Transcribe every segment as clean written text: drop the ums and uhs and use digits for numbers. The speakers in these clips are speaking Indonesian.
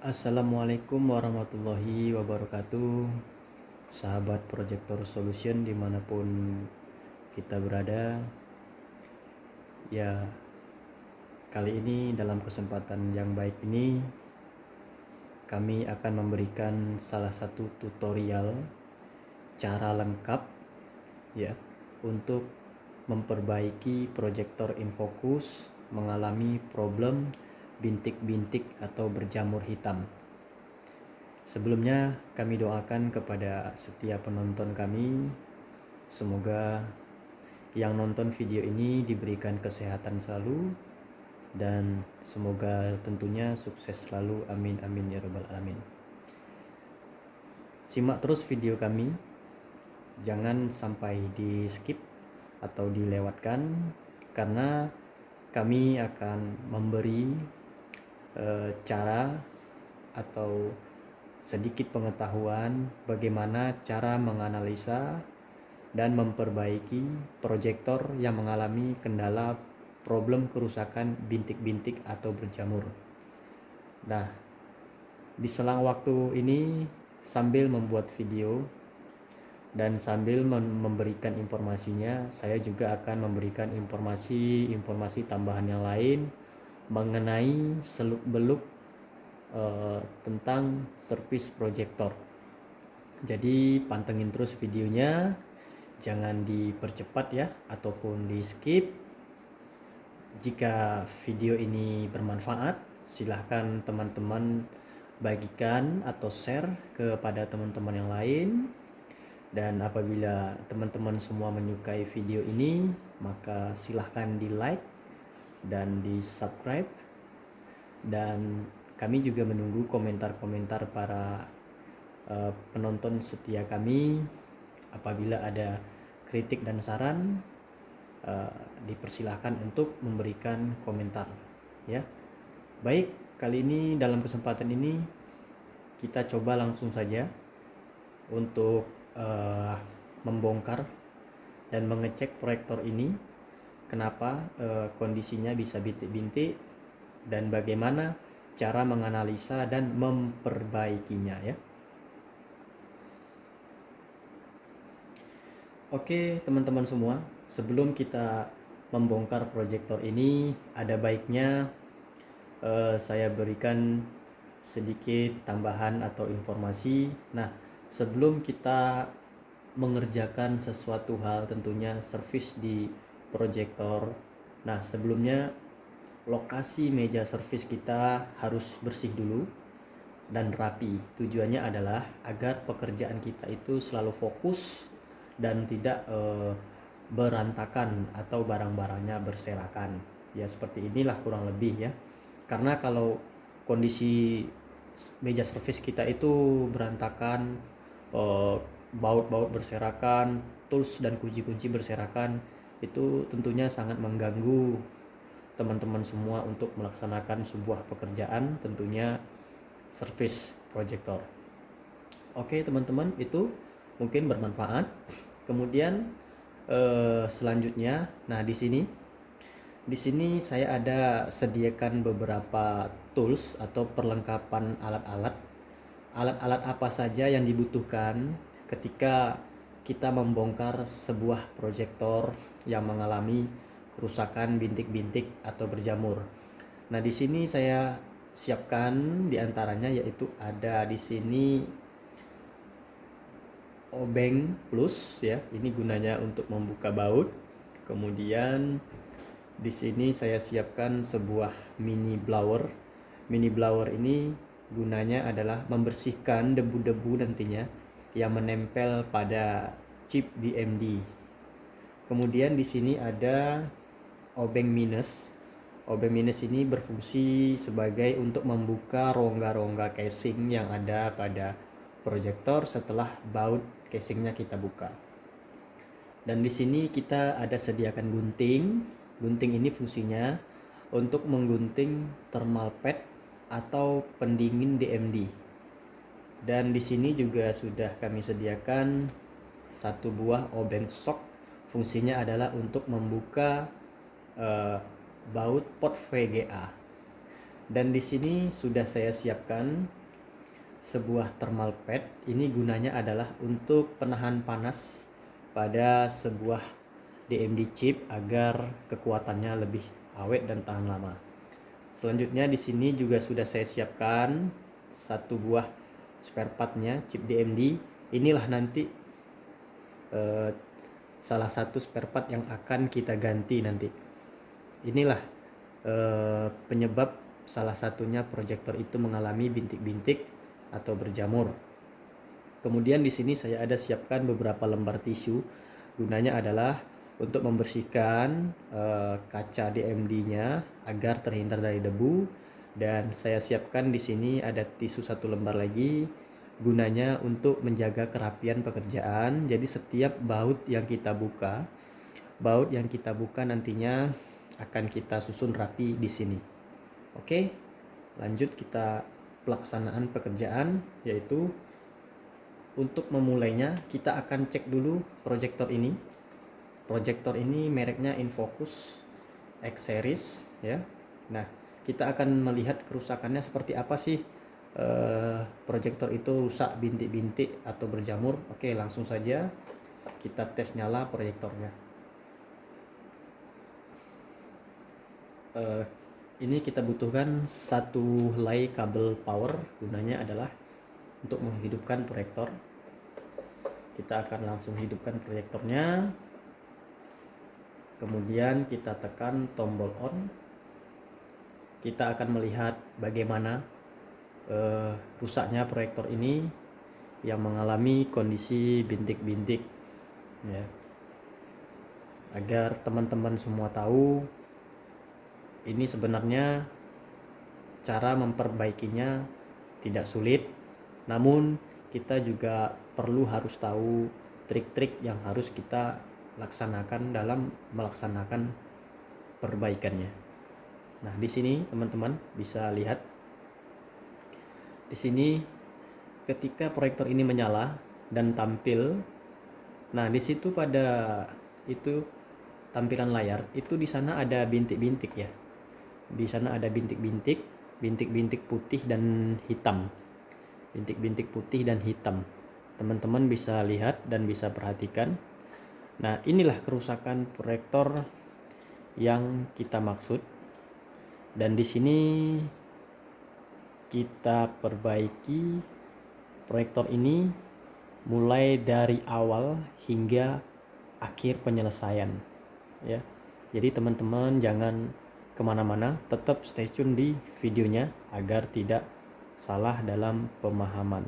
Assalamualaikum warahmatullahi wabarakatuh. Sahabat Projector Solution dimanapun kita berada. Ya, kali ini dalam kesempatan yang baik ini kami akan memberikan salah satu tutorial cara lengkap ya untuk memperbaiki proyektor infocus mengalami problem bintik-bintik atau berjamur hitam. Sebelumnya kami doakan kepada setiap penonton kami, semoga yang nonton video ini diberikan kesehatan selalu dan semoga tentunya sukses selalu, amin amin ya rabbal alamin. Simak terus video kami, jangan sampai di skip atau dilewatkan, karena kami akan memberi cara atau sedikit pengetahuan bagaimana cara menganalisa dan memperbaiki proyektor yang mengalami kendala problem kerusakan bintik-bintik atau berjamur. Nah, di selang waktu ini sambil membuat video dan sambil memberikan informasinya, saya juga akan memberikan informasi tambahan yang lain mengenai seluk-beluk tentang servis proyektor. Jadi pantengin terus videonya, jangan dipercepat ya ataupun di skip. Jika video ini bermanfaat, silahkan teman-teman bagikan atau share kepada teman-teman yang lain. Dan apabila teman-teman semua menyukai video ini, maka silahkan di like dan di subscribe. Dan kami juga menunggu komentar-komentar para penonton setia kami. Apabila ada kritik dan saran, dipersilahkan untuk memberikan komentar ya. Baik, kali ini dalam kesempatan ini kita coba langsung saja untuk membongkar dan mengecek proyektor ini, kenapa kondisinya bisa bintik-bintik dan bagaimana cara menganalisa dan memperbaikinya ya. Oke teman-teman semua, sebelum kita membongkar proyektor ini, ada baiknya saya berikan sedikit tambahan atau informasi. Nah, sebelum kita mengerjakan sesuatu hal, tentunya servis di proyektor, nah sebelumnya lokasi meja servis kita harus bersih dulu dan rapi. Tujuannya adalah agar pekerjaan kita itu selalu fokus dan tidak berantakan atau barang-barangnya berserakan. Ya seperti inilah kurang lebih ya. Karena kalau kondisi meja servis kita itu berantakan, baut-baut berserakan, tools dan kunci-kunci berserakan, itu tentunya sangat mengganggu teman-teman semua untuk melaksanakan sebuah pekerjaan, tentunya servis proyektor. Oke teman-teman, itu mungkin bermanfaat. Kemudian selanjutnya, nah di sini saya ada sediakan beberapa tools atau perlengkapan alat-alat apa saja yang dibutuhkan ketika kita membongkar sebuah proyektor yang mengalami kerusakan bintik-bintik atau berjamur. Nah di sini saya siapkan diantaranya yaitu ada di sini obeng plus ya, ini gunanya untuk membuka baut. Kemudian di sini saya siapkan sebuah mini blower. Mini blower ini gunanya adalah membersihkan debu-debu nantinya yang menempel pada chip BMD. Kemudian di sini ada obeng minus. Obeng minus ini berfungsi sebagai untuk membuka rongga-rongga casing yang ada pada proyektor setelah baut casingnya kita buka. Dan di sini kita ada sediakan gunting. Gunting ini fungsinya untuk menggunting thermal pad atau pendingin DMD. Dan di sini juga sudah kami sediakan satu buah obeng shock. Fungsinya adalah untuk membuka baut pot VGA. Dan di sini sudah saya siapkan sebuah thermal pad. Ini gunanya adalah untuk penahan panas pada sebuah DMD chip agar kekuatannya lebih awet dan tahan lama. Selanjutnya di sini juga sudah saya siapkan satu buah spare partnya chip DMD. Inilah nanti salah satu spare part yang akan kita ganti nanti. Inilah penyebab salah satunya proyektor itu mengalami bintik-bintik atau berjamur. Kemudian di sini saya ada siapkan beberapa lembar tisu. Gunanya adalah untuk membersihkan kaca DMD-nya agar terhindar dari debu. Dan saya siapkan di sini ada tisu satu lembar lagi. Gunanya untuk menjaga kerapian pekerjaan. Jadi setiap baut yang kita buka nantinya akan kita susun rapi di sini. Oke, lanjut kita pelaksanaan pekerjaan, yaitu untuk memulainya kita akan cek dulu proyektor ini. Proyektor ini mereknya Infocus X series ya. Nah, kita akan melihat kerusakannya seperti apa sih. Proyektor itu rusak bintik-bintik atau berjamur. Oke, langsung saja kita tes nyala proyektornya. Ini kita butuhkan satu helai kabel power. Gunanya adalah untuk menghidupkan proyektor. Kita akan langsung hidupkan proyektornya. Kemudian kita tekan tombol on. Kita akan melihat bagaimana rusaknya proyektor ini yang mengalami kondisi bintik-bintik ya. Agar teman-teman semua tahu, ini sebenarnya cara memperbaikinya tidak sulit, namun kita juga harus tahu trik-trik yang harus kita laksanakan dalam melaksanakan perbaikannya. Nah, di sini teman-teman bisa lihat. Di sini ketika proyektor ini menyala dan tampil, nah di situ pada itu tampilan layar itu di sana ada bintik-bintik ya. Di sana ada bintik-bintik putih dan hitam. Bintik-bintik putih dan hitam. Teman-teman bisa lihat dan bisa perhatikan. Nah, inilah kerusakan proyektor yang kita maksud. Dan di sini kita perbaiki proyektor ini mulai dari awal hingga akhir penyelesaian ya. Jadi teman-teman jangan kemana-mana, tetap stay tune di videonya agar tidak salah dalam pemahaman.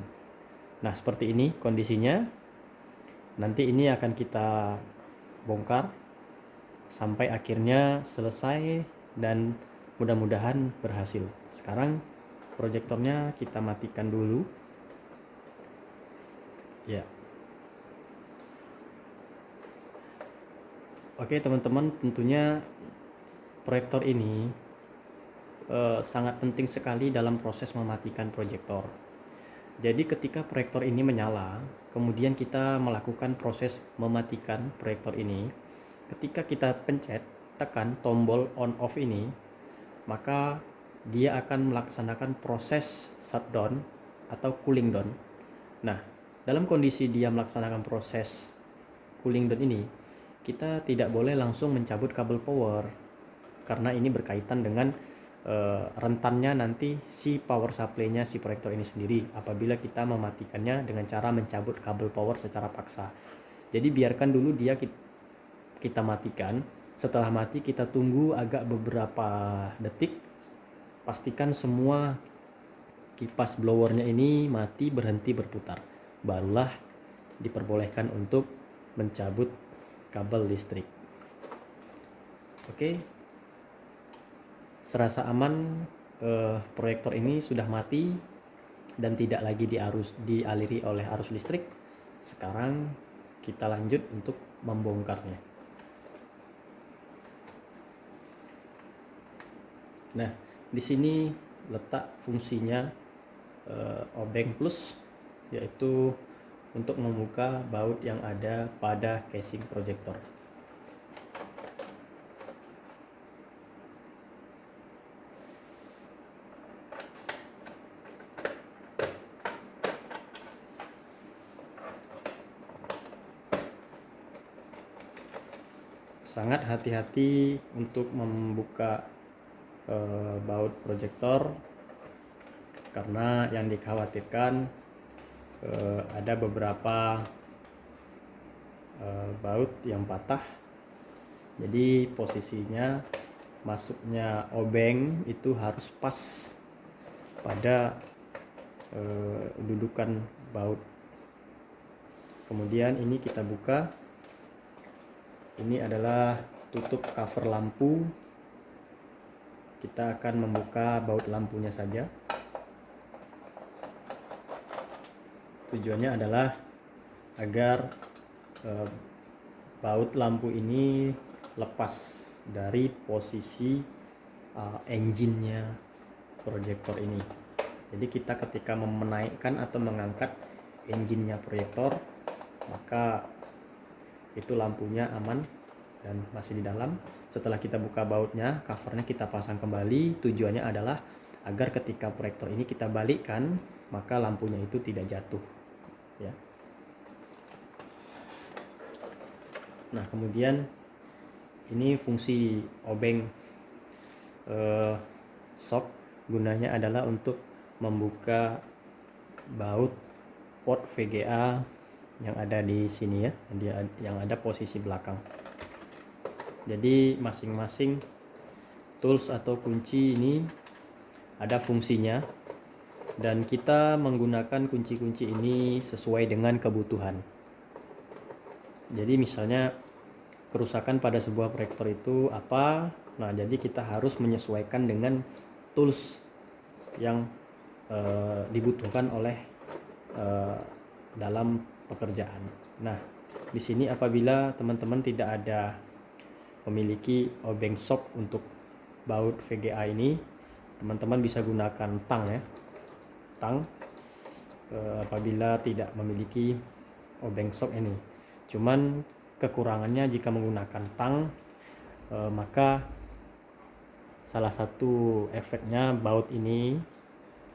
Nah, seperti ini kondisinya. Nanti ini akan kita bongkar sampai akhirnya selesai dan mudah-mudahan berhasil. Sekarang proyektornya kita matikan dulu ya. Oke teman-teman, tentunya proyektor ini sangat penting sekali dalam proses mematikan proyektor. Jadi ketika proyektor ini menyala, kemudian kita melakukan proses mematikan proyektor ini. Ketika kita tekan tombol on off ini, maka dia akan melaksanakan proses shutdown atau cooling down. Nah, dalam kondisi dia melaksanakan proses cooling down ini, kita tidak boleh langsung mencabut kabel power karena ini berkaitan dengan rentannya nanti si power supply-nya si proyektor ini sendiri apabila kita mematikannya dengan cara mencabut kabel power secara paksa. Jadi biarkan dulu dia kita matikan. Setelah mati kita tunggu agak beberapa detik. Pastikan semua kipas blowernya ini mati, berhenti berputar. Barulah diperbolehkan untuk mencabut kabel listrik. Oke. Serasa aman, proyektor ini sudah mati dan tidak lagi dialiri oleh arus listrik. Sekarang kita lanjut untuk membongkarnya. Nah, di sini letak fungsinya obeng plus, yaitu untuk membuka baut yang ada pada casing proyektor. sangat hati-hati untuk membuka baut proyektor, karena yang dikhawatirkan ada beberapa baut yang patah. Jadi posisinya masuknya obeng itu harus pas pada dudukan baut. Kemudian ini kita buka. Ini adalah tutup cover lampu. Kita akan membuka baut lampunya saja. Tujuannya adalah agar baut lampu ini lepas dari posisi engine-nya proyektor ini. Jadi kita ketika menaikkan atau mengangkat engine-nya proyektor, maka itu lampunya aman dan masih di dalam. Setelah kita buka bautnya, covernya kita pasang kembali. Tujuannya adalah agar ketika proyektor ini kita balikkan, maka lampunya itu tidak jatuh, ya. Nah, kemudian ini fungsi obeng shock, gunanya adalah untuk membuka baut port VGA yang ada di sini, ya, yang ada posisi belakang. Jadi masing-masing tools atau kunci ini ada fungsinya, dan kita menggunakan kunci-kunci ini sesuai dengan kebutuhan. Jadi misalnya kerusakan pada sebuah proyektor itu apa? Nah, jadi kita harus menyesuaikan dengan tools yang dibutuhkan oleh dalam pekerjaan. Nah, di sini apabila teman-teman tidak ada memiliki obeng shock untuk baut VGA ini, teman-teman bisa gunakan tang, ya. Tang apabila tidak memiliki obeng shock ini. Cuman kekurangannya jika menggunakan tang, maka salah satu efeknya baut ini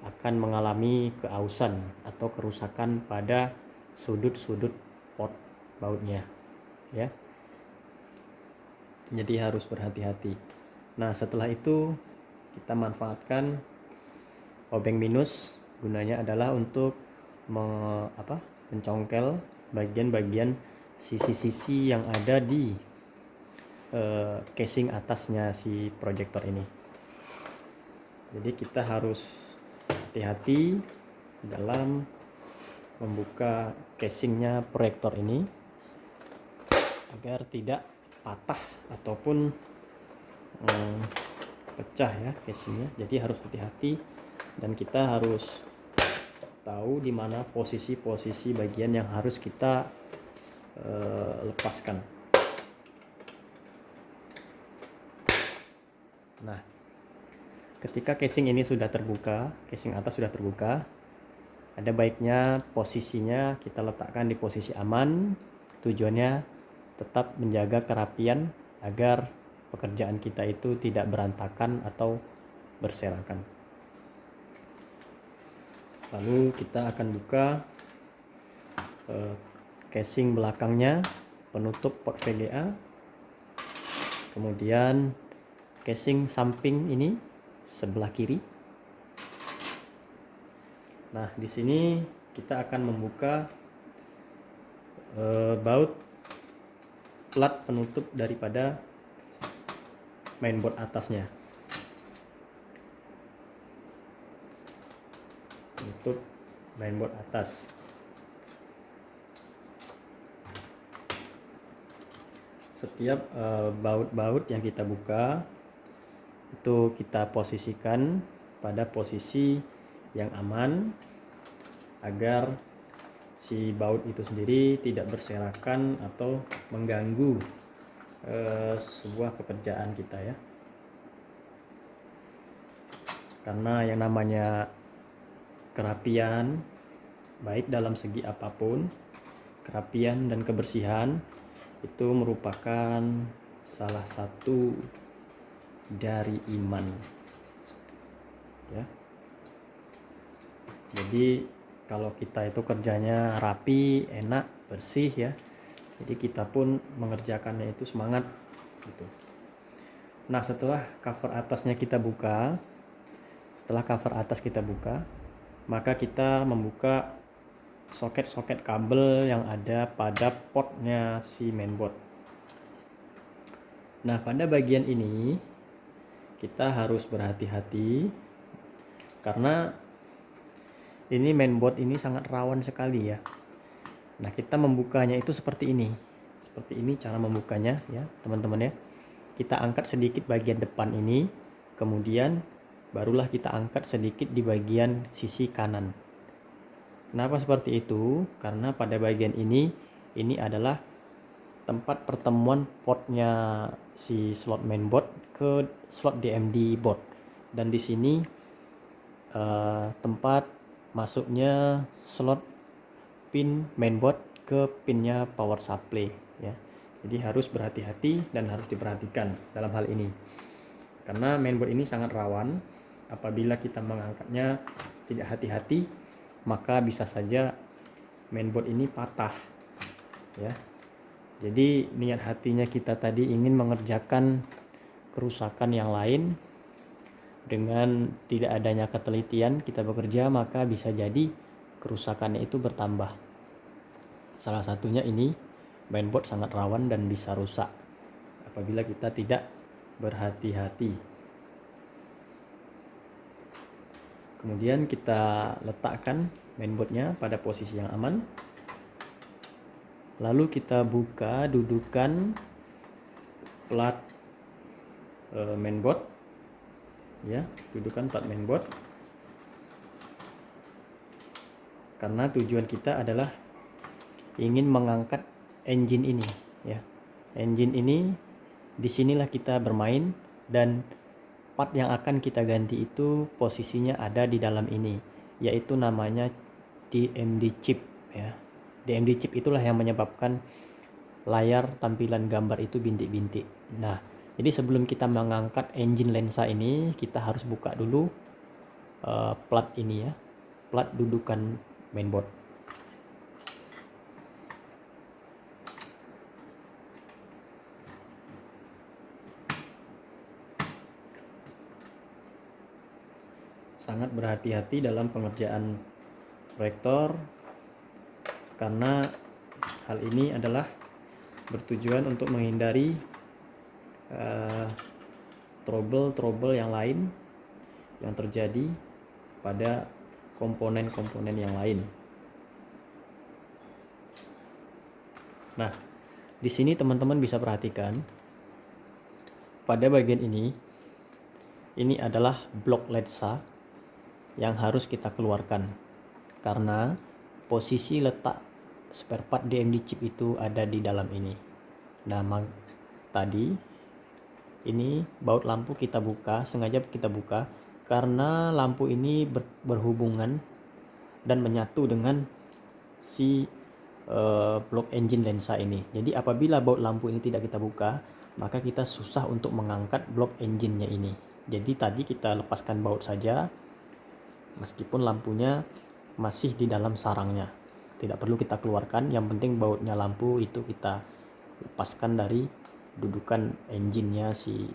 akan mengalami keausan atau kerusakan pada sudut-sudut pot bautnya, ya. Jadi harus berhati-hati. Nah, setelah itu kita manfaatkan obeng minus. Gunanya adalah untuk mencongkel bagian-bagian sisi-sisi yang ada di casing atasnya si proyektor ini. Jadi kita harus hati-hati dalam membuka casingnya proyektor ini agar tidak patah ataupun pecah, ya, casingnya. Jadi harus hati-hati, dan kita harus tahu di mana posisi-posisi bagian yang harus kita lepaskan. Nah, ketika casing ini sudah terbuka, casing atas sudah terbuka, ada baiknya posisinya kita letakkan di posisi aman. Tujuannya tetap menjaga kerapian agar pekerjaan kita itu tidak berantakan atau berserakan. Lalu kita akan buka casing belakangnya, penutup port VGA. Kemudian casing samping ini sebelah kiri. Nah, di sini kita akan membuka baut plat penutup daripada mainboard atasnya. Penutup mainboard atas. Setiap baut-baut yang kita buka itu kita posisikan pada posisi yang aman agar si baut itu sendiri tidak berserakan atau mengganggu sebuah pekerjaan kita, ya. Karena yang namanya kerapian, baik dalam segi apapun, kerapian dan kebersihan itu merupakan salah satu dari iman, ya. Jadi kalau kita itu kerjanya rapi, enak, bersih, ya, jadi kita pun mengerjakannya itu semangat. gitu. Nah, setelah cover atas kita buka, maka kita membuka soket-soket kabel yang ada pada portnya si mainboard. Nah, pada bagian ini kita harus berhati-hati karena ini mainboard ini sangat rawan sekali ya. Nah, kita membukanya itu seperti ini. Seperti ini cara membukanya ya, teman-teman ya. Kita angkat sedikit bagian depan ini, kemudian barulah kita angkat sedikit di bagian sisi kanan. Kenapa seperti itu? Karena pada bagian ini adalah tempat pertemuan portnya si slot mainboard ke slot DMD board, dan di sini tempat masuknya slot pin mainboard ke pinnya power supply ya. Jadi harus berhati-hati dan harus diperhatikan dalam hal ini, karena mainboard ini sangat rawan. Apabila kita mengangkatnya tidak hati-hati, maka bisa saja mainboard ini patah ya. Jadi niat hatinya kita tadi ingin mengerjakan kerusakan yang lain, dengan tidak adanya ketelitian kita bekerja, maka bisa jadi kerusakannya itu bertambah. Salah satunya ini mainboard sangat rawan dan bisa rusak apabila kita tidak berhati-hati. Kemudian kita letakkan mainboardnya pada posisi yang aman. Lalu kita buka dudukan plat mainboard ya, dudukan plat mainboard. Karena tujuan kita adalah ingin mengangkat engine ini ya. Engine ini disinilah kita bermain, dan part yang akan kita ganti itu posisinya ada di dalam ini, yaitu namanya DMD chip ya. DMD chip itulah yang menyebabkan layar tampilan gambar itu bintik-bintik. Nah, jadi sebelum kita mengangkat engine lensa ini, kita harus buka dulu plat ini ya, plat dudukan mainboard. Sangat berhati-hati dalam pengerjaan proyektor, karena hal ini adalah bertujuan untuk menghindari trouble yang lain yang terjadi pada komponen-komponen yang lain. Nah, di sini teman-teman bisa perhatikan pada bagian ini adalah blok lensa yang harus kita keluarkan, karena posisi letak spare part DMD chip itu ada di dalam ini. Nah, tadi ini baut lampu kita buka, sengaja kita buka karena lampu ini berhubungan dan menyatu dengan si blok engine lensa ini. Jadi apabila baut lampu ini tidak kita buka, maka kita susah untuk mengangkat blok engine-nya ini. Jadi tadi kita lepaskan baut saja, meskipun lampunya masih di dalam sarangnya. Tidak perlu kita keluarkan, yang penting bautnya lampu itu kita lepaskan dari dudukan engine-nya si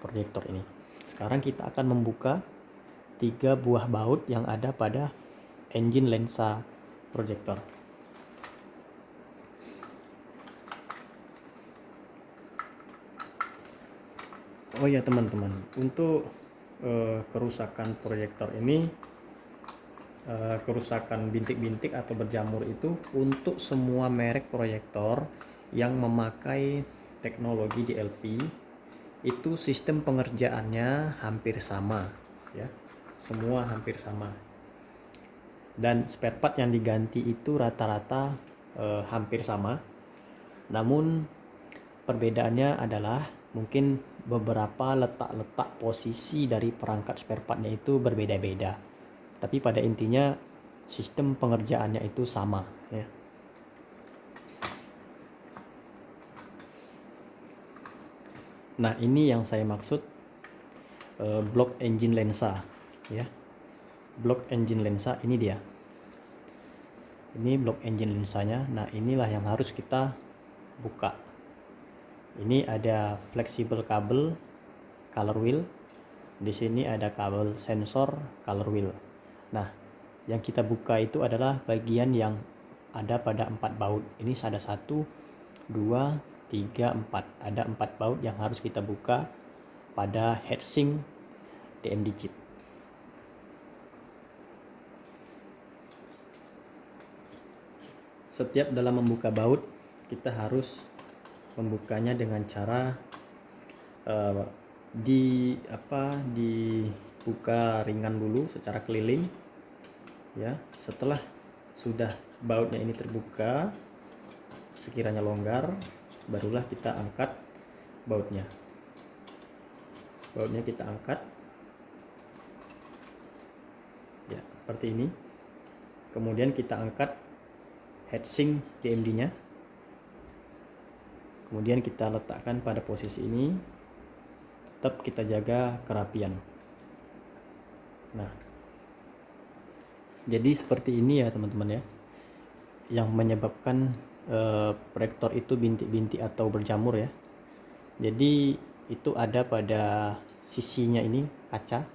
proyektor ini. Sekarang kita akan membuka 3 buah baut yang ada pada engine lensa proyektor. Oh ya teman-teman, untuk kerusakan proyektor ini, kerusakan bintik-bintik atau berjamur itu untuk semua merek proyektor yang memakai teknologi DLP, itu sistem pengerjaannya hampir sama ya, semua hampir sama, dan spare part yang diganti itu rata-rata hampir sama. Namun perbedaannya adalah mungkin beberapa letak-letak posisi dari perangkat spare partnya itu berbeda-beda, tapi pada intinya sistem pengerjaannya itu sama ya. Nah, ini yang saya maksud blok engine lensa ya. Blok engine lensa ini dia. Ini blok engine lensanya. Nah, inilah yang harus kita buka. Ini ada fleksibel kabel color wheel. Di sini ada kabel sensor color wheel. Nah, yang kita buka itu adalah bagian yang ada pada 4 baut. Ini ada 1, 2, 3, 4. Ada 4 baut yang harus kita buka pada heatsink DMD chip. Setiap dalam membuka baut, kita harus membukanya dengan cara dibuka ringan dulu secara keliling, ya. Setelah sudah bautnya ini terbuka, sekiranya longgar, barulah kita angkat bautnya. Bautnya kita angkat, ya, seperti ini. Kemudian kita angkat heatsink DMD-nya. Kemudian kita letakkan pada posisi ini. Tetap kita jaga kerapian. Nah, jadi seperti ini ya teman-teman ya, yang menyebabkan proyektor itu bintik-bintik atau berjamur ya. Jadi itu ada pada sisinya ini kaca.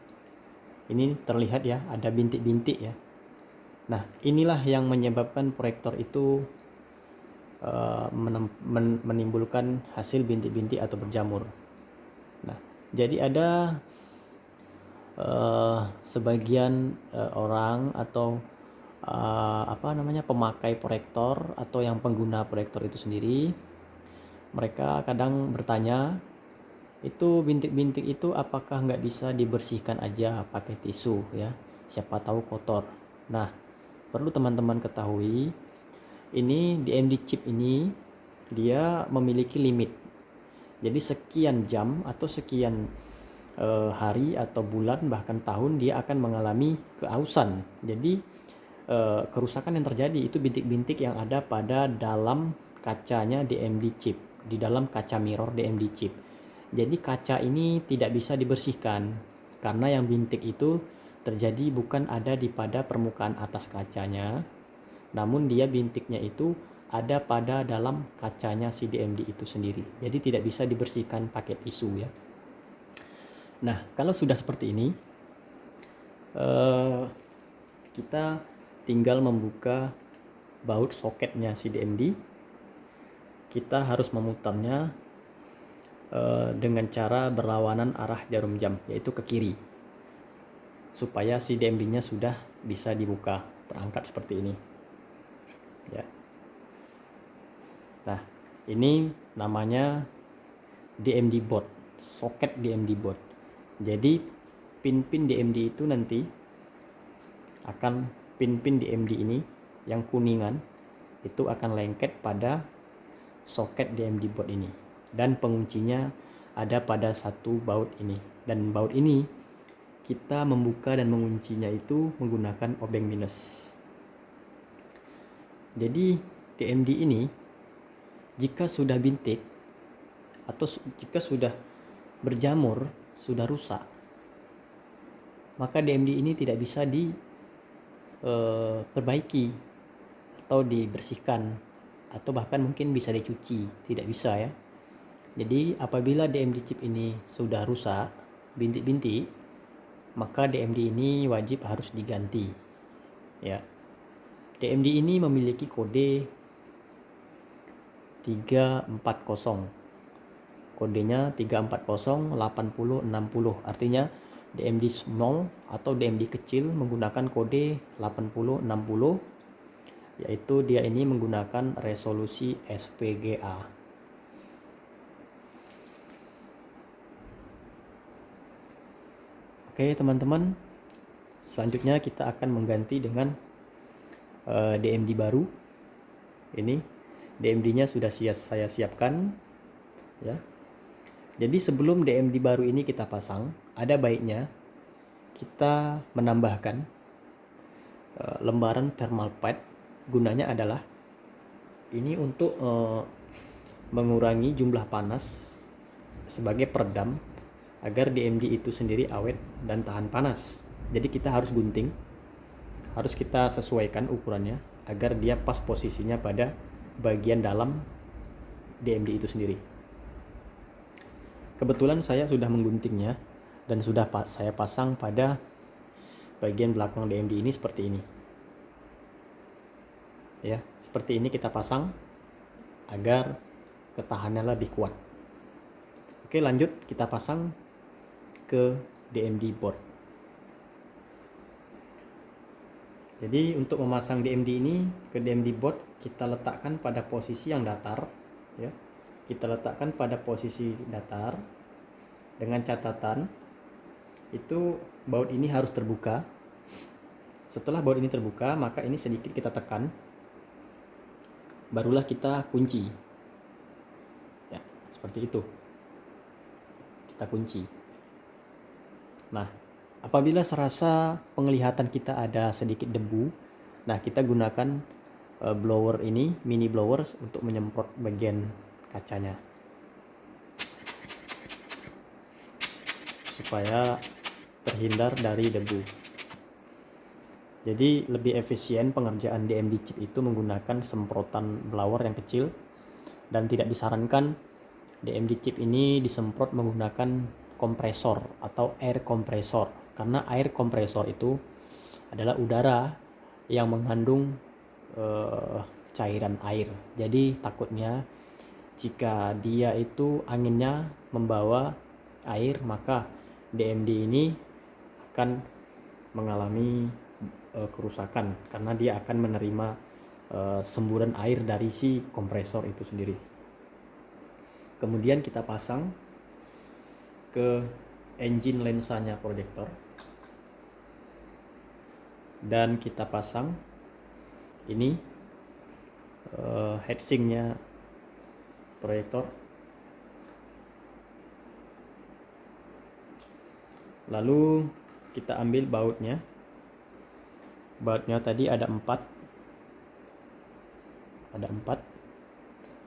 Ini terlihat ya, ada bintik-bintik ya. Nah, inilah yang menyebabkan proyektor itu menimbulkan hasil bintik-bintik atau berjamur. Nah, jadi ada sebagian orang atau pemakai proyektor atau yang pengguna proyektor itu sendiri, mereka kadang bertanya, itu bintik-bintik itu apakah nggak bisa dibersihkan aja pakai tisu ya, siapa tahu kotor. Nah, perlu teman-teman ketahui, ini DMD chip ini dia memiliki limit. Jadi sekian jam atau sekian hari atau bulan bahkan tahun dia akan mengalami keausan. Jadi kerusakan yang terjadi itu bintik-bintik yang ada pada dalam kacanya DMD chip, di dalam kaca mirror DMD chip. Jadi kaca ini tidak bisa dibersihkan karena yang bintik itu terjadi bukan ada di pada permukaan atas kacanya, namun dia bintiknya itu ada pada dalam kacanya si DMD itu sendiri. Jadi tidak bisa dibersihkan pakai tisu ya. Nah, kalau sudah seperti ini, kita tinggal membuka baut soketnya si DMD. Kita harus memutarnya dengan cara berlawanan arah jarum jam, yaitu ke kiri, supaya si DMD-nya sudah bisa dibuka, terangkat seperti ini ya. Nah, ini namanya DMD board, soket DMD board. Jadi pin-pin DMD itu nanti akan pin-pin DMD ini yang kuningan itu akan lengket pada soket DMD board ini, dan penguncinya ada pada satu baut ini. Dan baut ini kita membuka dan menguncinya itu menggunakan obeng minus. Jadi DMD ini jika sudah bintik atau jika sudah berjamur, sudah rusak, maka DMD ini tidak bisa diperbaiki atau dibersihkan, atau bahkan mungkin bisa dicuci, tidak bisa ya. Jadi apabila DMD chip ini sudah rusak, bintik-bintik, maka DMD ini wajib harus diganti ya. DMD ini memiliki kode 340. Kodenya 3408060. Artinya DMD small atau DMD kecil menggunakan kode 8060, yaitu dia ini menggunakan resolusi SPGA. Oke teman-teman, selanjutnya kita akan mengganti dengan DMD baru. Ini DMD-nya sudah saya siapkan ya. Jadi sebelum DMD baru ini kita pasang, ada baiknya kita menambahkan lembaran thermal pad. Gunanya adalah ini untuk mengurangi jumlah panas sebagai peredam agar DMD itu sendiri awet dan tahan panas. Jadi kita harus gunting, harus kita sesuaikan ukurannya agar dia pas posisinya pada bagian dalam DMD itu sendiri. Kebetulan saya sudah mengguntingnya dan sudah saya pasang pada bagian belakang DMD ini seperti ini. Ya, seperti ini kita pasang agar ketahanannya lebih kuat. Oke, lanjut kita pasang ke DMD board. Jadi untuk memasang DMD ini ke DMD board, kita letakkan pada posisi yang datar, ya. Kita letakkan pada posisi datar dengan catatan itu baut ini harus terbuka. Setelah baut ini terbuka, maka ini sedikit kita tekan, barulah kita kunci. Ya, seperti itu. Kita kunci. Nah, apabila serasa penglihatan kita ada sedikit debu, nah kita gunakan blower ini, mini blower, untuk menyemprot bagian kacanya supaya terhindar dari debu. Jadi lebih efisien pengerjaan DMD chip itu menggunakan semprotan blower yang kecil, dan tidak disarankan DMD chip ini disemprot menggunakan kompresor atau air kompresor, karena air kompresor itu adalah udara yang mengandung cairan air. Jadi takutnya jika dia itu anginnya membawa air, maka DMD ini akan mengalami kerusakan karena dia akan menerima semburan air dari si kompresor itu sendiri. Kemudian kita pasang ke engine lensanya proyektor dan kita pasang ini heatsinknya proyektor. Lalu kita ambil bautnya. Bautnya tadi ada 4.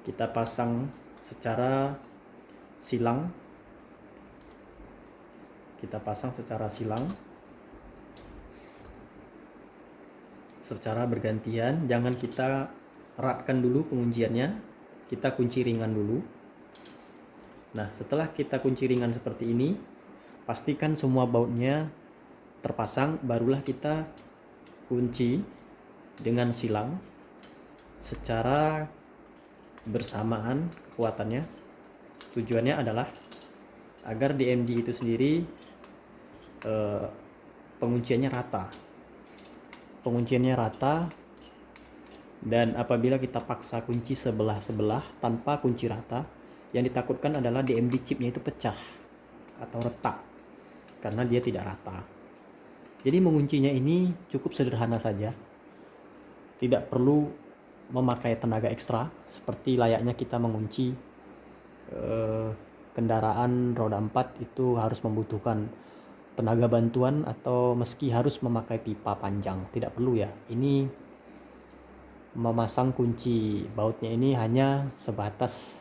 Kita pasang secara silang. Secara bergantian, jangan kita eratkan dulu pengunciannya. Kita kunci ringan dulu. Nah, setelah kita kunci ringan seperti ini, pastikan semua bautnya terpasang, barulah kita kunci dengan silang secara bersamaan kekuatannya. Tujuannya adalah agar DMD itu sendiri pengunciannya rata, dan apabila kita paksa kunci sebelah-sebelah tanpa kunci rata, yang ditakutkan adalah DMD chipnya itu pecah atau retak karena dia tidak rata. Jadi menguncinya ini cukup sederhana saja, tidak perlu memakai tenaga ekstra seperti layaknya kita mengunci kendaraan roda 4 itu harus membutuhkan tenaga bantuan atau meski harus memakai pipa panjang. Tidak perlu ya. Ini memasang kunci bautnya ini hanya sebatas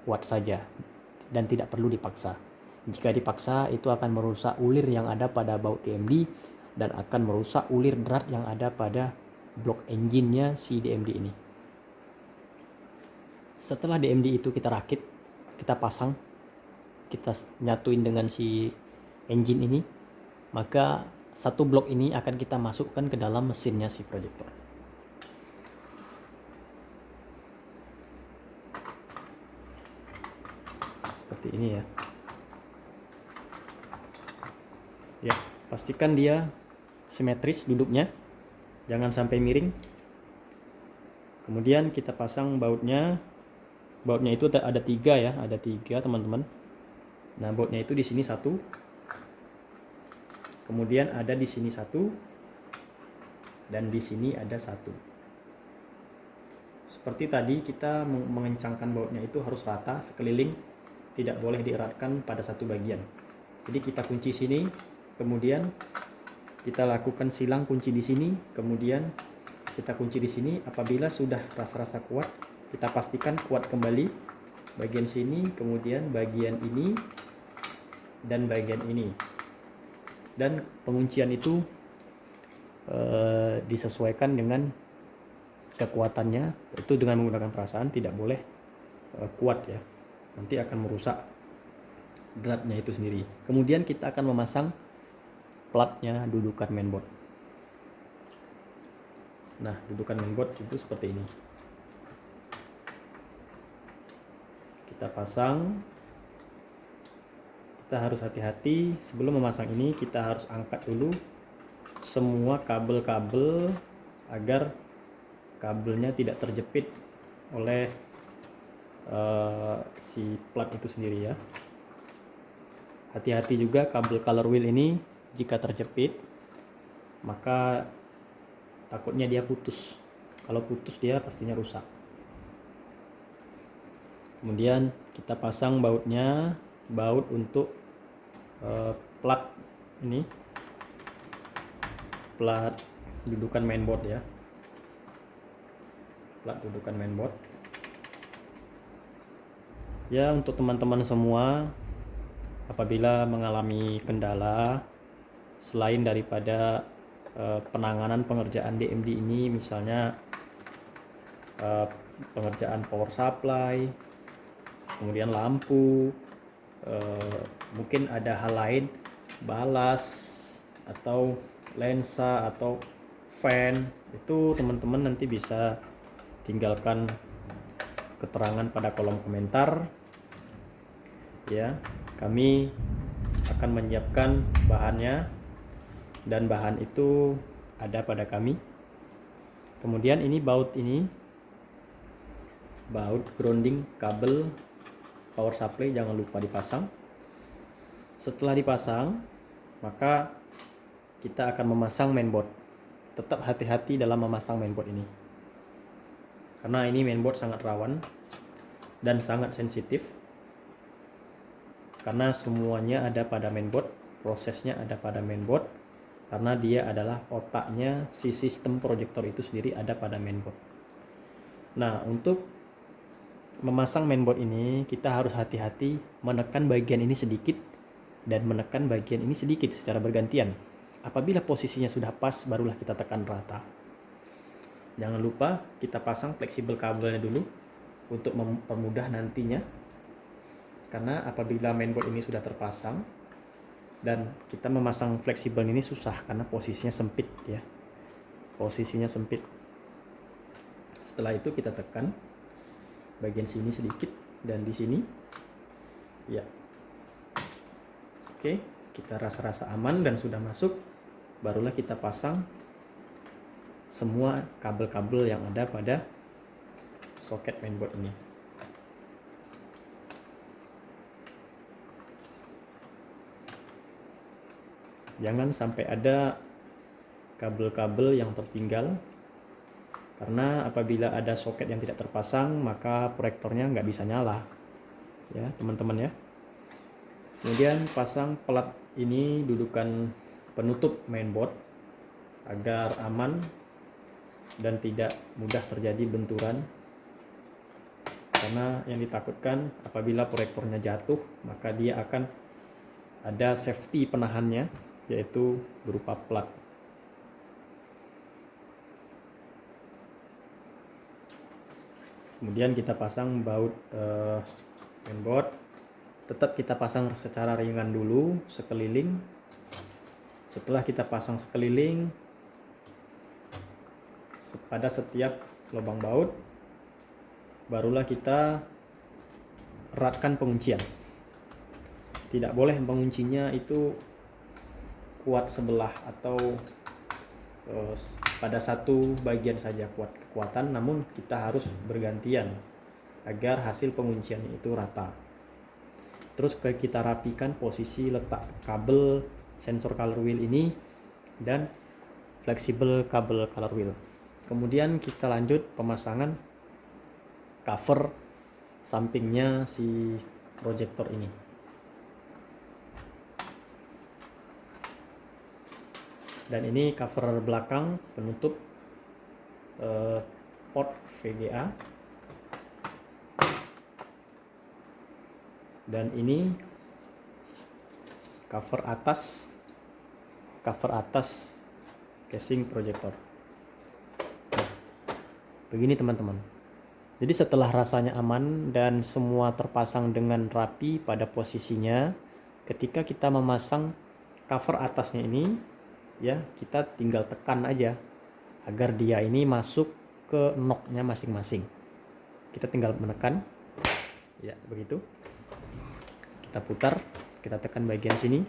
kuat saja dan tidak perlu dipaksa. Jika dipaksa itu akan merusak ulir yang ada pada baut DMD dan akan merusak ulir berat yang ada pada blok engine-nya si DMD ini. Setelah DMD itu kita rakit, kita pasang, kita nyatuin dengan si engine ini, maka satu blok ini akan kita masukkan ke dalam mesinnya si proyektor. Seperti ini ya. Ya, pastikan dia simetris duduknya, jangan sampai miring. Kemudian kita pasang bautnya. Bautnya itu ada 3 ya, ada 3 teman-teman. Nah, bautnya itu di sini 1. Kemudian ada di sini 1 dan di sini ada 1. Seperti tadi kita mengencangkan bautnya itu harus rata sekeliling, tidak boleh dieratkan pada satu bagian. Jadi kita kunci sini, kemudian kita lakukan silang kunci di sini, kemudian kita kunci di sini. Apabila sudah rasa-rasa kuat, kita pastikan kuat kembali bagian sini, kemudian bagian ini dan bagian ini. Dan penguncian itu disesuaikan dengan kekuatannya, itu dengan menggunakan perasaan, tidak boleh kuat ya. nanti akan merusak dratnya itu sendiri. Kemudian kita akan memasang platnya dudukan mainboard. Nah, dudukan mainboard itu seperti ini. Kita pasang. Kita harus hati-hati sebelum memasang ini, kita harus angkat dulu semua kabel-kabel agar kabelnya tidak terjepit oleh si plat itu sendiri ya. Hati-hati juga kabel color wheel ini, jika terjepit maka takutnya dia putus. Kalau putus dia pastinya rusak. Kemudian kita pasang bautnya, baut untuk plat ini, plat dudukan mainboard ya, plat dudukan mainboard ya. Untuk teman-teman semua, apabila mengalami kendala selain daripada penanganan pengerjaan DMD ini, misalnya pengerjaan power supply, kemudian lampu, mungkin ada hal lain, balas atau lensa atau fan, itu teman-teman nanti bisa tinggalkan keterangan pada kolom komentar ya. Kami akan menyiapkan bahannya dan bahan itu ada pada kami. Kemudian ini baut grounding kabel power supply jangan lupa dipasang. Setelah dipasang, maka kita akan memasang mainboard. Tetap hati-hati dalam memasang mainboard ini, karena ini mainboard sangat rawan dan sangat sensitif, karena semuanya ada pada mainboard, prosesnya ada pada mainboard, karena dia adalah otaknya si sistem proyektor itu sendiri ada pada mainboard. Nah, untuk memasang mainboard ini kita harus hati-hati menekan bagian ini sedikit dan menekan bagian ini sedikit secara bergantian. Apabila posisinya sudah pas, barulah kita tekan rata. Jangan lupa kita pasang fleksibel kabelnya dulu untuk mempermudah nantinya, karena apabila mainboard ini sudah terpasang dan kita memasang fleksibel ini susah karena posisinya sempit ya, posisinya sempit. Setelah itu kita tekan bagian sini sedikit dan di sini ya. Oke, kita rasa-rasa aman dan sudah masuk, barulah kita pasang semua kabel-kabel yang ada pada soket mainboard ini. Jangan sampai ada kabel-kabel yang tertinggal, karena apabila ada soket yang tidak terpasang maka proyektornya nggak bisa nyala ya teman-teman ya. Kemudian pasang plat ini dudukan penutup mainboard agar aman dan tidak mudah terjadi benturan, karena yang ditakutkan apabila proyektornya jatuh maka dia akan ada safety penahannya, yaitu berupa plat. Kemudian kita pasang baut mainboard. Tetap kita pasang secara ringan dulu sekeliling. Setelah kita pasang sekeliling pada setiap lubang baut, barulah kita eratkan penguncian. Tidak boleh penguncinya itu kuat sebelah atau pada satu bagian saja kuat kekuatan, namun kita harus bergantian agar hasil penguncian itu rata. Terus kita rapikan posisi letak kabel sensor color wheel ini dan fleksibel kabel color wheel. Kemudian kita lanjut pemasangan cover sampingnya si proyektor ini. Dan ini cover belakang penutup port VGA. Dan ini cover atas casing proyektor. Begini teman-teman. Jadi setelah rasanya aman dan semua terpasang dengan rapi pada posisinya, ketika kita memasang cover atasnya ini, ya kita tinggal tekan aja agar dia ini masuk ke knocknya masing-masing. Kita tinggal menekan, ya begitu. Kita putar, kita tekan bagian sini,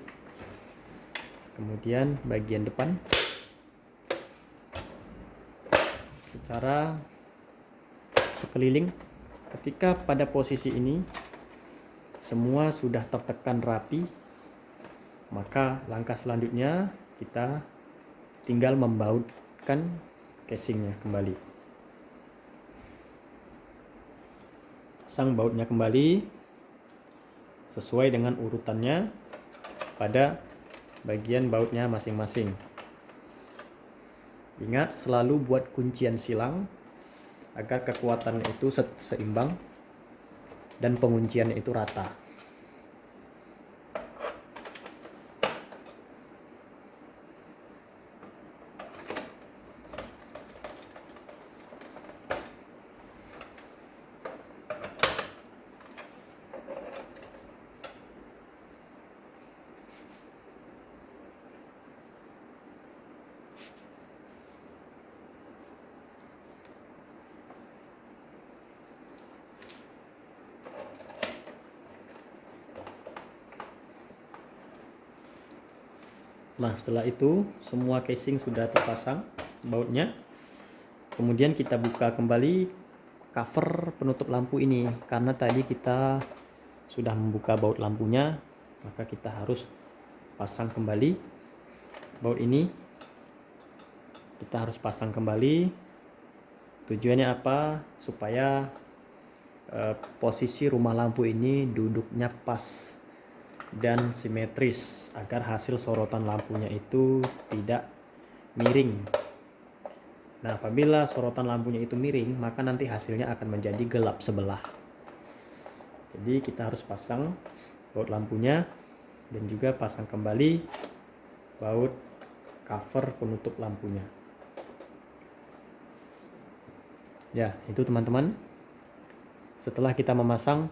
kemudian bagian depan, secara sekeliling. Ketika pada posisi ini semua sudah tertekan rapi, maka langkah selanjutnya kita tinggal membautkan casingnya kembali. Pasang bautnya kembali sesuai dengan urutannya pada bagian bautnya masing-masing. Ingat selalu buat kuncian silang agar kekuatannya itu seimbang dan pengunciannya itu rata. Nah, setelah itu semua casing sudah terpasang bautnya. Kemudian kita buka kembali cover penutup lampu ini. Karena tadi kita sudah membuka baut lampunya, maka kita harus pasang kembali baut ini. Kita harus pasang kembali. Tujuannya apa? Supaya posisi rumah lampu ini duduknya pas dan simetris agar hasil sorotan lampunya itu tidak miring. Nah, apabila sorotan lampunya itu miring, maka nanti hasilnya akan menjadi gelap sebelah. Jadi kita harus pasang baut lampunya dan juga pasang kembali baut cover penutup lampunya. Ya, itu teman-teman. Setelah kita memasang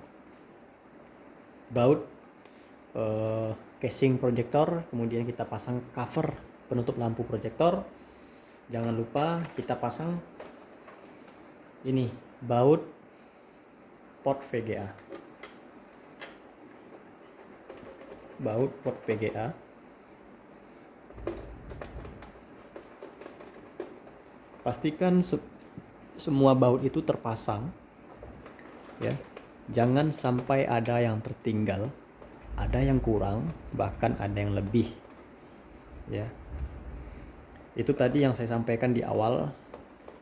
baut casing proyektor, kemudian kita pasang cover penutup lampu proyektor, jangan lupa kita pasang ini baut port VGA. Baut port VGA. Pastikan semua baut itu terpasang, ya. Jangan sampai ada yang tertinggal, ada yang kurang, bahkan ada yang lebih, ya. Itu tadi yang saya sampaikan di awal,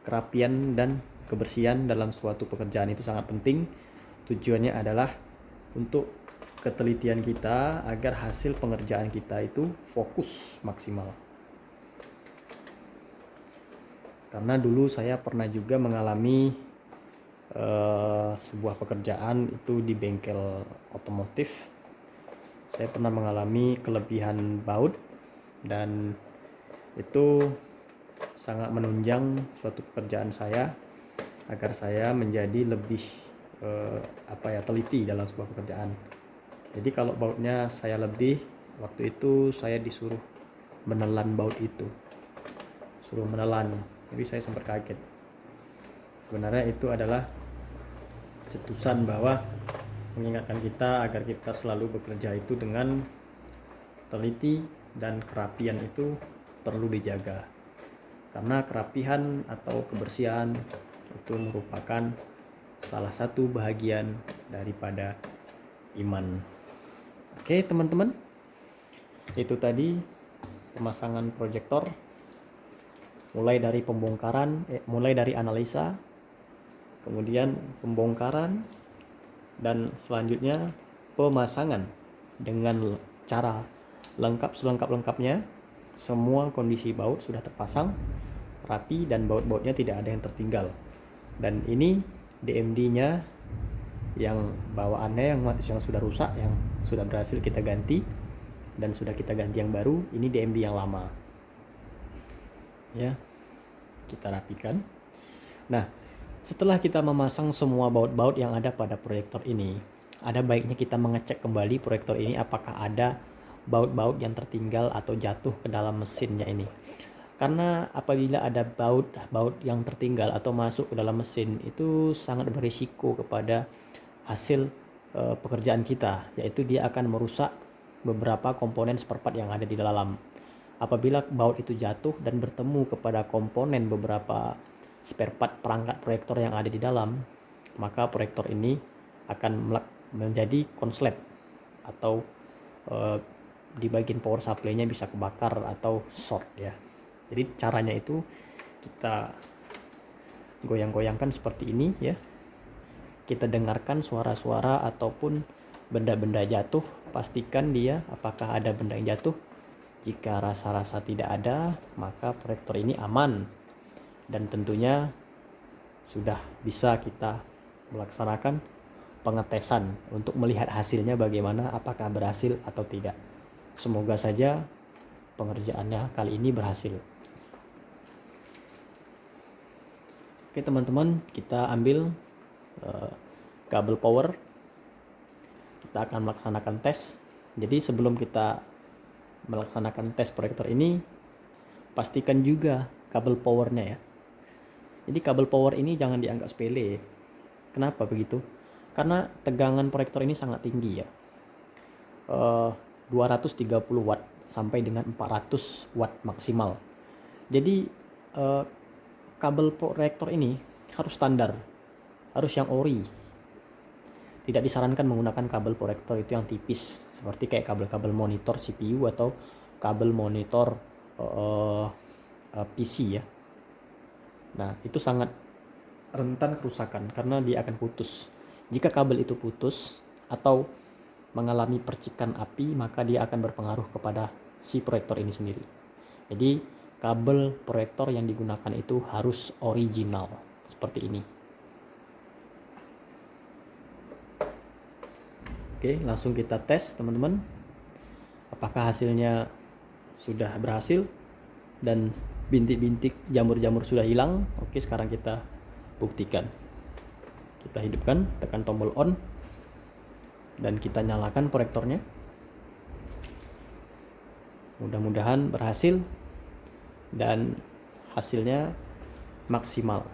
kerapian dan kebersihan dalam suatu pekerjaan itu sangat penting. Tujuannya adalah untuk ketelitian kita agar hasil pengerjaan kita itu fokus maksimal. Karena dulu saya pernah juga mengalami sebuah pekerjaan itu di bengkel otomotif. Saya pernah mengalami kelebihan baut dan itu sangat menunjang suatu pekerjaan saya agar saya menjadi lebih teliti dalam sebuah pekerjaan. Jadi kalau bautnya saya lebih, waktu itu saya disuruh menelan baut itu, suruh menelan. Jadi saya sempat kaget. Sebenarnya itu adalah cetusan bahwa mengingatkan kita agar kita selalu bekerja itu dengan teliti dan kerapian itu perlu dijaga. Karena kerapihan atau kebersihan itu merupakan salah satu bahagian daripada iman. Oke, teman-teman. Itu tadi pemasangan proyektor. Mulai dari pembongkaran, mulai dari analisa, kemudian pembongkaran, dan selanjutnya pemasangan dengan cara lengkap selengkap-lengkapnya. Semua kondisi baut sudah terpasang rapi dan baut-bautnya tidak ada yang tertinggal. Dan ini DMD-nya yang bawaannya yang sudah rusak, yang sudah berhasil kita ganti dan sudah kita ganti yang baru. Ini DMD yang lama. Ya, kita rapikan. Nah, Setelah kita memasang semua baut-baut yang ada pada proyektor ini, ada baiknya kita mengecek kembali proyektor ini apakah ada baut-baut yang tertinggal atau jatuh ke dalam mesinnya ini. Karena apabila ada baut-baut yang tertinggal atau masuk ke dalam mesin, itu sangat berisiko kepada hasil pekerjaan kita, yaitu dia akan merusak beberapa komponen spare part yang ada di dalam. Apabila baut itu jatuh dan bertemu kepada komponen beberapa spare part perangkat proyektor yang ada di dalam, maka proyektor ini akan menjadi konslet atau di bagian power supply-nya bisa kebakar atau short ya. Jadi caranya itu kita goyang-goyangkan seperti ini ya. Kita dengarkan suara-suara ataupun benda-benda jatuh, pastikan dia apakah ada benda yang jatuh. Jika rasa-rasa tidak ada, maka proyektor ini aman. Dan tentunya sudah bisa kita melaksanakan pengetesan untuk melihat hasilnya bagaimana, apakah berhasil atau tidak. Semoga saja pengerjaannya kali ini berhasil. Oke teman-teman, kita ambil kabel power. Kita akan melaksanakan tes. Jadi sebelum kita melaksanakan tes proyektor ini, pastikan juga kabel powernya ya. Jadi kabel power ini jangan dianggap sepele. Kenapa begitu? Karena tegangan proyektor ini sangat tinggi ya. 230 watt sampai dengan 400 watt maksimal. Jadi kabel proyektor ini harus standar, harus yang ori. Tidak disarankan menggunakan kabel proyektor itu yang tipis, seperti kayak kabel-kabel monitor CPU atau kabel monitor PC ya. Nah, itu sangat rentan kerusakan karena dia akan putus. Jika kabel itu putus atau mengalami percikan api, maka dia akan berpengaruh kepada si proyektor ini sendiri. Jadi, kabel proyektor yang digunakan itu harus original, seperti ini. Oke, langsung kita tes teman-teman. Apakah hasilnya sudah berhasil dan bintik-bintik jamur-jamur sudah hilang. Oke, sekarang kita buktikan. Kita hidupkan, tekan tombol on dan kita nyalakan proyektornya. Mudah-mudahan berhasil dan hasilnya maksimal.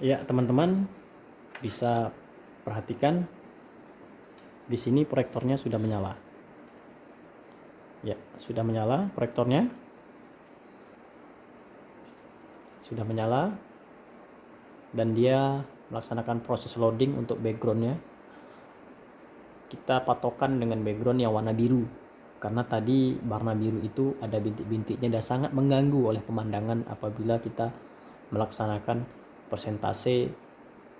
Ya, teman-teman bisa perhatikan di sini proyektornya sudah menyala. Ya, sudah menyala proyektornya. Sudah menyala dan dia melaksanakan proses loading untuk backgroundnya. Kita patokan dengan background yang warna biru karena tadi warna biru itu ada bintik-bintiknya dan sangat mengganggu oleh pemandangan apabila kita melaksanakan persentase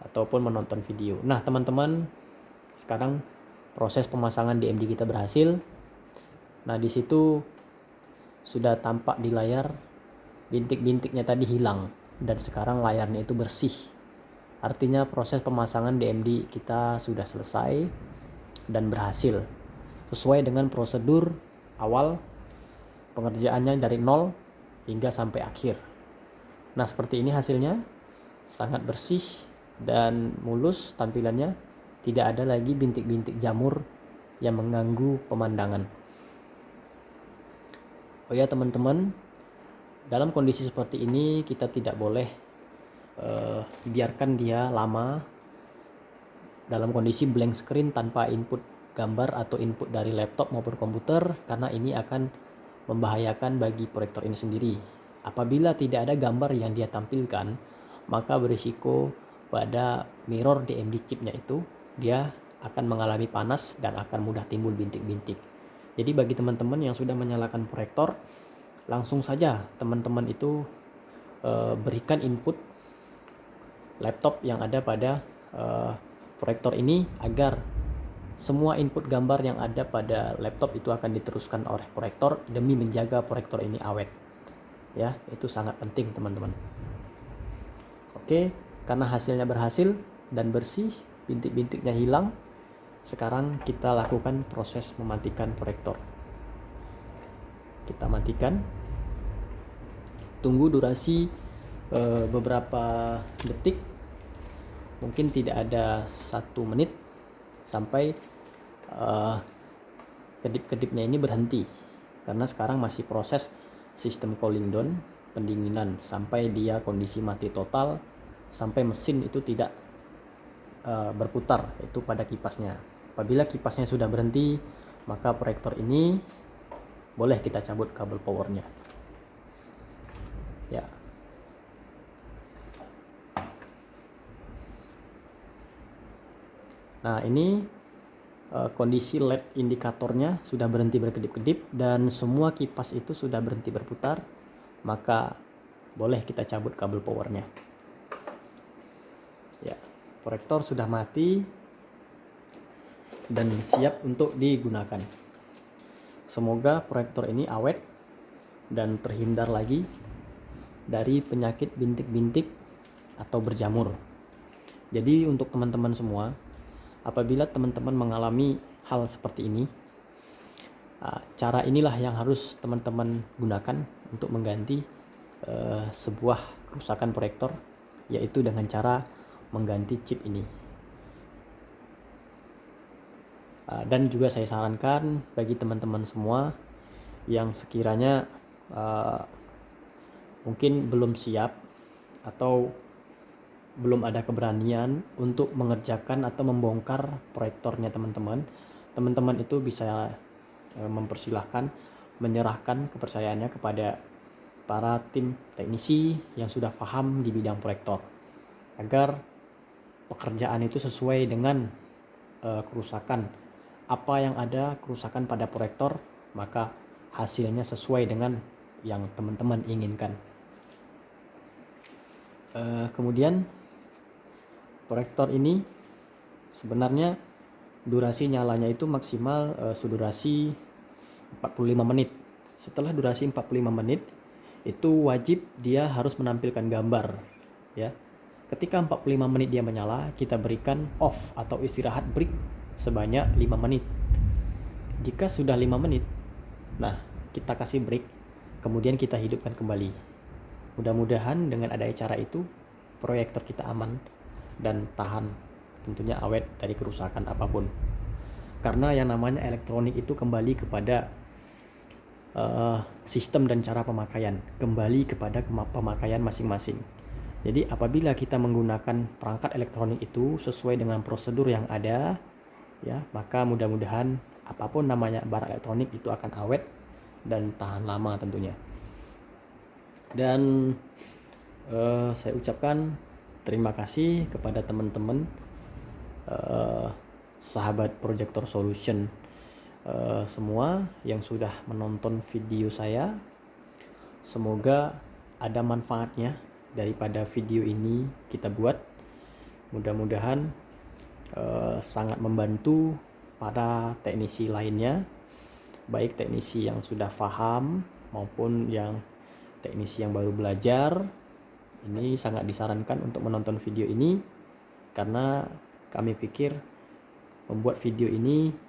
ataupun menonton video. Nah teman-teman, sekarang proses pemasangan DMD kita berhasil. Nah di situ sudah tampak di layar bintik-bintiknya tadi hilang dan sekarang layarnya itu bersih. Artinya proses pemasangan DMD kita sudah selesai dan berhasil sesuai dengan prosedur awal pengerjaannya dari nol hingga sampai akhir. Nah seperti ini hasilnya. Sangat bersih dan mulus tampilannya, tidak ada lagi bintik-bintik jamur yang mengganggu pemandangan. Oh ya teman-teman, dalam kondisi seperti ini kita tidak boleh biarkan dia lama dalam kondisi blank screen tanpa input gambar atau input dari laptop maupun komputer, karena ini akan membahayakan bagi proyektor ini sendiri. Apabila tidak ada gambar yang dia tampilkan, maka berisiko pada mirror DMD chipnya itu dia akan mengalami panas dan akan mudah timbul bintik-bintik. Jadi bagi teman-teman yang sudah menyalakan proyektor, langsung saja teman-teman itu berikan input laptop yang ada pada proyektor ini agar semua input gambar yang ada pada laptop itu akan diteruskan oleh proyektor demi menjaga proyektor ini awet. Ya, itu sangat penting teman-teman. Oke, Karena hasilnya berhasil dan bersih, bintik-bintiknya hilang, sekarang kita lakukan proses mematikan proyektor. Kita matikan, tunggu durasi beberapa detik, mungkin tidak ada 1 menit, sampai kedip-kedipnya ini berhenti, karena sekarang masih proses sistem cooling down, pendinginan, sampai dia kondisi mati total, sampai mesin itu tidak berputar, itu pada kipasnya. Apabila kipasnya sudah berhenti, maka proyektor ini boleh kita cabut kabel powernya. Ya. Nah, ini kondisi LED indikatornya sudah berhenti berkedip-kedip dan semua kipas itu sudah berhenti berputar, maka boleh kita cabut kabel powernya. Ya, proyektor sudah mati dan siap untuk digunakan. Semoga proyektor ini awet dan terhindar lagi dari penyakit bintik-bintik atau berjamur. Jadi untuk teman-teman semua, apabila teman-teman mengalami hal seperti ini, cara inilah yang harus teman-teman gunakan untuk mengganti sebuah kerusakan proyektor, yaitu dengan cara mengganti chip ini. Dan juga saya sarankan bagi teman-teman semua yang sekiranya mungkin belum siap atau belum ada keberanian untuk mengerjakan atau membongkar proyektornya teman-teman itu bisa mempersilahkan menyerahkan kepercayaannya kepada para tim teknisi yang sudah paham di bidang proyektor, agar pekerjaan itu sesuai dengan kerusakan apa yang ada, kerusakan pada proyektor, maka hasilnya sesuai dengan yang teman-teman inginkan. Kemudian proyektor ini sebenarnya durasi nyalanya itu maksimal durasi 45 menit. Setelah durasi 45 menit itu wajib dia harus menampilkan gambar, ya. Ketika 45 menit dia menyala, kita berikan off atau istirahat break sebanyak 5 menit. Jika sudah 5 menit, nah kita kasih break, kemudian kita hidupkan kembali. Mudah-mudahan dengan adanya cara itu, proyektor kita aman dan tahan, tentunya awet dari kerusakan apapun. Karena yang namanya elektronik itu kembali kepada sistem dan cara pemakaian, kembali kepada pemakaian masing-masing. Jadi apabila kita menggunakan perangkat elektronik itu sesuai dengan prosedur yang ada, ya, maka mudah-mudahan apapun namanya barang elektronik itu akan awet dan tahan lama tentunya. Dan saya ucapkan terima kasih kepada teman-teman sahabat Projector Solution semua yang sudah menonton video saya. Semoga ada manfaatnya daripada video ini kita buat. Mudah-mudahan sangat membantu para teknisi lainnya, baik teknisi yang sudah paham maupun yang teknisi yang baru belajar. Ini sangat disarankan untuk menonton video ini, karena kami pikir membuat video ini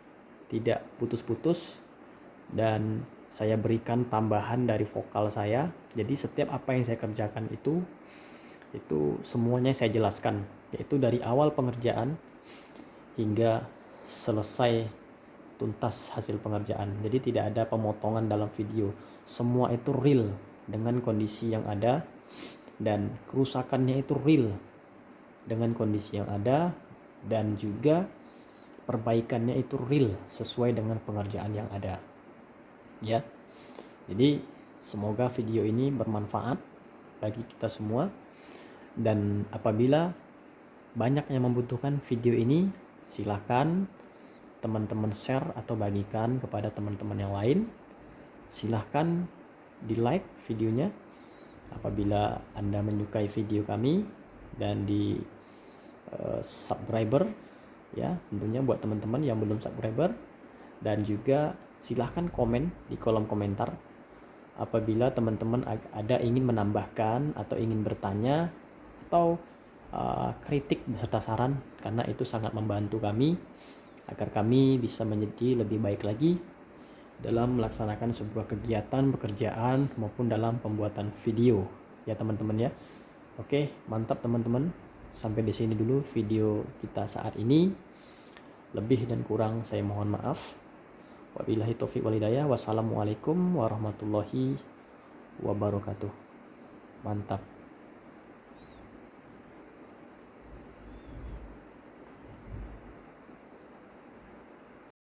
tidak putus-putus dan saya berikan tambahan dari vokal saya. Jadi setiap apa yang saya kerjakan itu semuanya saya jelaskan, yaitu dari awal pengerjaan hingga selesai tuntas hasil pengerjaan. Jadi tidak ada pemotongan dalam video. Semua itu real dengan kondisi yang ada, dan kerusakannya itu real dengan kondisi yang ada, dan juga perbaikannya itu real sesuai dengan pengerjaan yang ada. Ya. Jadi semoga video ini bermanfaat bagi kita semua, dan apabila banyak yang membutuhkan video ini, silakan teman-teman share atau bagikan kepada teman-teman yang lain. Silahkan di like videonya apabila Anda menyukai video kami, dan di subscriber, ya, tentunya buat teman-teman yang belum subscriber. Dan juga silahkan komen di kolom komentar apabila teman-teman ada ingin menambahkan atau ingin bertanya, atau kritik beserta saran, karena itu sangat membantu kami agar kami bisa menjadi lebih baik lagi dalam melaksanakan sebuah kegiatan, pekerjaan maupun dalam pembuatan video ya teman-teman ya. Oke, mantap teman-teman. Sampai di sini dulu video kita saat ini. Lebih dan kurang saya mohon maaf. Wabillahi taufiq wal hidayah. Wassalamualaikum warahmatullahi wabarakatuh. Mantap.